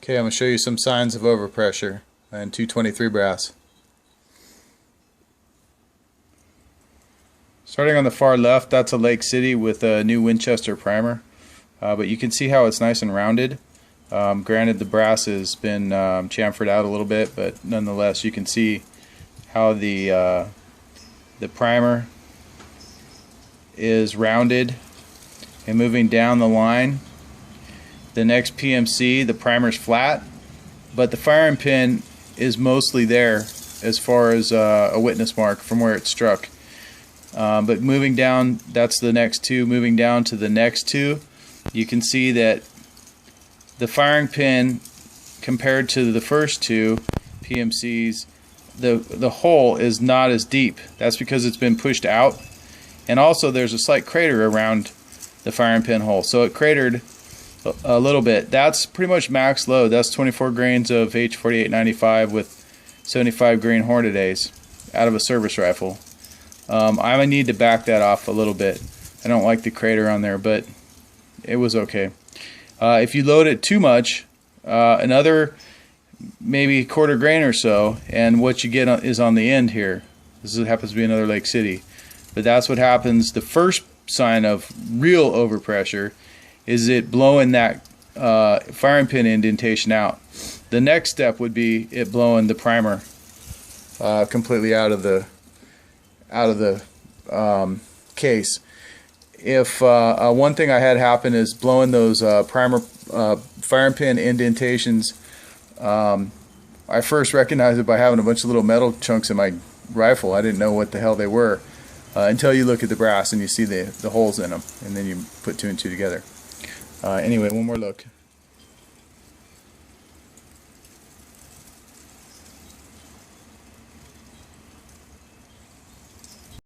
Okay, I'm going to show you some signs of overpressure in 223 brass. Starting on the far left, that's a Lake City with a new Winchester primer. But you can see how it's nice and rounded. Granted, the brass has been chamfered out a little bit, but nonetheless you can see how the primer is rounded. And moving down the line, the next PMC, the primer's flat, but the firing pin is mostly there as far as a witness mark from where it struck. But moving down, that's the next two. Moving down to the next two, you can see that the firing pin, compared to the first two PMCs, the hole is not as deep. That's because it's been pushed out, and also there's a slight crater around the firing pin hole, so it cratered a little bit. That's pretty much max load. That's 24 grains of H4895 with 75 grain Hornaday out of a service rifle. I might need to back that off a little bit. I don't like the crater on there, but it was okay. If you load it too much, another maybe quarter grain or so, and what you get is on the end here. This happens to be another Lake City, but that's what happens. The first sign of real overpressure is it blowing that firing pin indentation out. The next step would be it blowing the primer completely out of the case. If one thing I had happen is blowing those primer firing pin indentations, I first recognized it by having a bunch of little metal chunks in my rifle. I didn't know what the hell they were until you look at the brass and you see the holes in them, and then you put two and two together. Anyway, one more look.